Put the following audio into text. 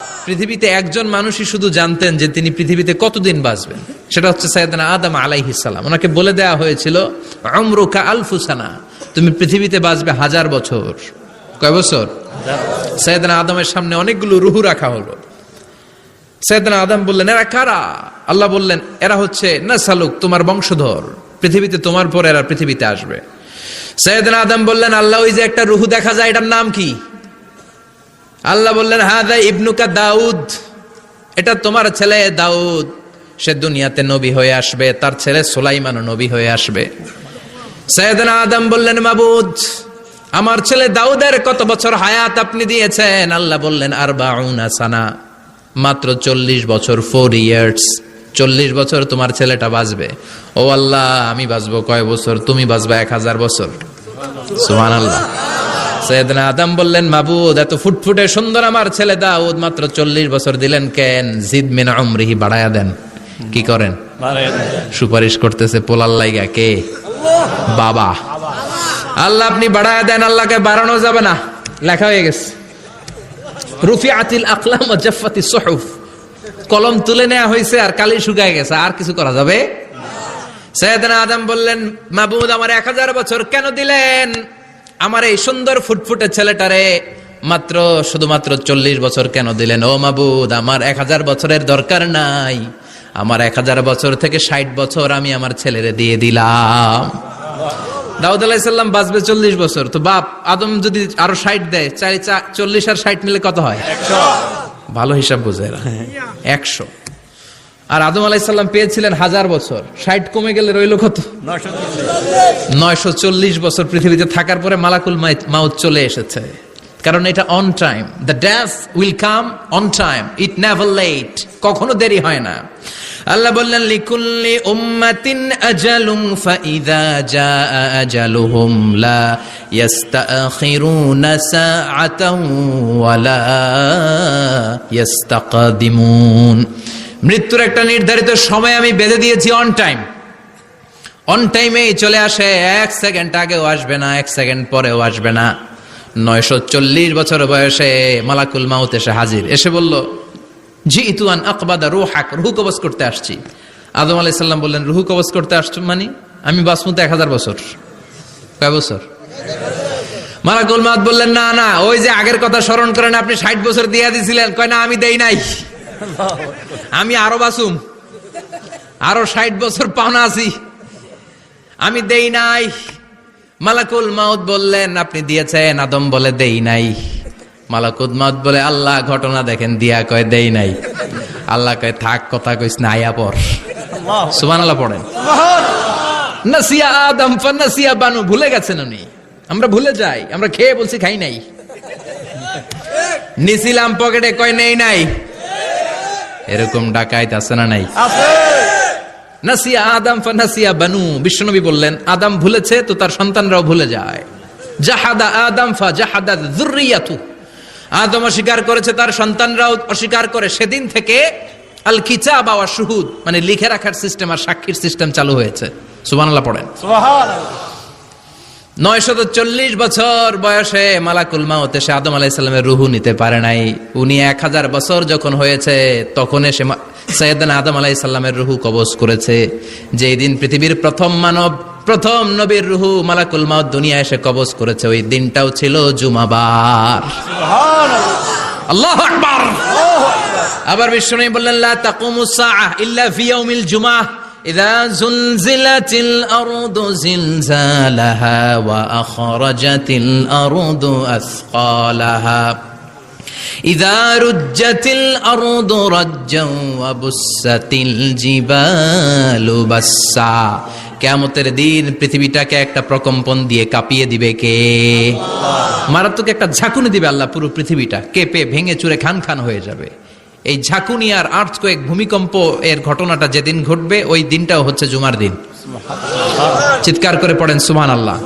পৃথিবীতে একজন মানুষই শুধু জানতেন যে তিনি পৃথিবীতে কতদিন বাঁচবেন, সেটা হচ্ছে সাইয়েদনা আদম আলাইহিস সালাম। ওনাকে বলে দেওয়া হয়েছিল উমরুকা আলফু সানা, তুমি পৃথিবীতে বাঁচবে 1000 বছর। কয় বছর? সাইয়েদনা আদমের সামনে অনেকগুলো রুহু রাখা হলো। সাইয়েদনা আদম বললেন, এরা কারা? আল্লাহ বললেন, এরা হচ্ছে নাসালুক, তোমার বংশধর, পৃথিবীতে তোমার পর এরা পৃথিবীতে আসবে। সাইয়েদনা আদম বললেন, আল্লাহ ওই যে একটা রুহু দেখা যায়, এটার নাম কি? আল্লাহ বললেন, হাদা ইবনুকা দাউদ, এটা তোমার ছেলে দাউদ, সে দুনিয়াতে নবী হয়ে আসবে, তার ছেলে সুলাইমানও নবী হয়ে আসবে। সাইয়েদনা আদম বললেন, মাবুদ, আমার ছেলে দাউদের কত বছর হায়াত আপনি দিয়েছেন? আল্লাহ বললেন, 40 সানা, মাত্র 40 বছর, 4 ইয়ার্স, 40 বছর তোমার ছেলেটা বাঁচবে। ও আল্লাহ, আমি বাঁচবো কয় বছর? তুমি বাঁচবা 1000 বছর। সুবহানাল্লাহ। সাইয়েদনা আদম বললেন, মাবুদ, এত ফুটফুটে সুন্দর আমার ছেলে দাউদ, মাত্র 40 বছর দিলেন কেন? জিদ মিন উমরিহি, বাড়ায়া দেন। কি করেন? সুপারিশ করতেছে পোলার লাইগা কে? বাবা। আল্লাহ আপনি বাড়ায়া দেন। আল্লাহকে বাড়ানো যাবে না, লেখা হয়ে গেছে। রুফিআতিল আকলাম ওয়া জাফফাতিস সুহুফ, কলম তুলে নেওয়া হয়েছে আর কালি শুকায় গেছে, আর কিছু করা যাবে? সাইয়েদনা আদম বললেন, মাবুদ, আমার 1000 বছর কেন দিলেন? আমার এই সুন্দর ফুটফুটে ছেলেটারে মাত্র শুধুমাত্র 40 বছর কেন দিলেন? ও মাবুদ, আমার 1000 বছরের দরকার নাই, আমার 1000 বছর থেকে 60 বছর আমি আমার ছেলেরে দিয়ে দিলাম। দাউদ আলাইহিস সালাম বাঁচবে 40 বছর, তো বাপ আদম যদি আরো 60 দেয়, 40 আর 60 মিলে কত হয়? 100। ভালো হিসাব বোঝে এরা, 100। আর আদম আলাইহিস সালাম পেয়েছিলেন 1000 বছর, 60 কমে গেলে রইল কত? 940 বছর পৃথিবীতে থাকার পরে মালাকুল মাউত চলে এসেছে। কারণ এটা on time, the death will come on time, it never late, কখনো দেরি হয় না। আল্লাহ বললেন, লিকুল্লি উম্মাতিন আজালুন ফাইযা জাআ আজালুহুম লা ইস্তাখিরুনা সাআতান ওয়া লা ইস্তাকদিমুন। মৃত্যুর একটা নির্ধারিত সময় আমি বেঁধে দিয়েছি, অন টাইম, অন টাইমেই চলে আসে, 1 সেকেন্ড আগেও আসবে না, 1 সেকেন্ড পরেও আসবে না। 940 বছর বয়সে মালাকুল মাউত এসে হাজির, এসে বলল, জিতু আন আকবাদা রূহাক, রূহ কবজ করতে আসছি। আদম আলাইহিস সালাম বললেন, রূহ কবজ করতে আসছো মানে? আমি বাঁচবো তো 1000 বছর। কয় বছর? মালাকুল মাউত বললেন, না না, ওই যে আগের কথা স্মরণ করেন, আপনি 60 বছর দিয়ে দিয়েছিলেন। কয় না, আমি দেই নাই, আমি আরো বাঁচুম, আরো 60 বছর পাওনা আছি, আমি দেই নাই। মালাকুল মাউত বললেন, আপনি দিয়েছেন? আদম বলে, দেই নাই। মালাকুল মাউত বলে, আল্লাহ ঘটনা দেখেন, দিয়া কয় দেই নাই। আল্লাহ কয়, থাক, কথা কইস না, আয়া পর। সুবহানাল্লাহ পড়েন। নাসিয়া আদম ফানাসিয়া বানু, ভুলে গেছেন উনি, আমরা ভুলে যাই, আমরা খেয়ে বলছি খাই নাই, নিছিলাম পকেটে, কয় নেই নাই। এরকম ডাকাইত আছে না নাই? নাসিয়া আদম ফানাসিয়া বানু, বিশ্বনবী বললেন, আদম ভুলেছে তো তার সন্তানরাও ভুলে যায়। জাহাদা আদম ফাজাহাদাত যুররিয়াতু, আদম অস্বীকার করেছে, তার সন্তানরাও অস্বীকার করে। সেদিন থেকে আল কিতাব ওয়া শুহুদ, মানে লিখে রাখার সিস্টেম আর সাক্ষীর সিস্টেম চালু হয়েছে। সুবহানাল্লাহ পড়েন। সুবহানাল্লাহ। 940 বছর বয়সে মালাকুল মাউত এসে আদম আলাইহিস সালামের রূহ নিতে পারে নাই। উনি 1000 বছর যখন হয়েছে তখন এসে সাইয়েদনা আদম আলাইহিস সালামের রূহ কবজ করেছে। যেই দিন পৃথিবীর প্রথম মানব, প্রথম নবীর রূহ মালাকুল মাউত দুনিয়া এসে কবজ করেছে, ওই দিনটাও ছিল জুমাবার। সুবহানাল্লাহ, আল্লাহু আকবার। আবার বিশ্বনবী বললেন, লা তাকুমুস সাআহ ইল্লা ফি ইয়াউমিল জুমআহ ইযা যুলজিলাতিল আরদু জিলজালাহা ওয়া আখরাজাতিল আরদু আসকালাহা ইযা রুজ্জাতিল আরদু রাজ্জান ওয়া বুসাতিল জিবালু বাসসা। কিয়ামতের দিন পৃথিবীটাকে একটা প্রকম্পন দিয়ে কাঁপিয়ে দিবে কে? আল্লাহ। মারাত্মক একটা ঝাঁকুনি দিবে আল্লাহ, পুরো পৃথিবীটা কেঁপে ভেঙে চুরে খান খান হয়ে যাবে। এই ঝাঁকুনি আর আর্থকোয়েক, ভূমিকম্প এর ঘটনাটা যেদিন ঘটবে ওই দিনটাও হচ্ছে জুমার দিন। চিৎকার করে পড়েন সুবহানাল্লাহ।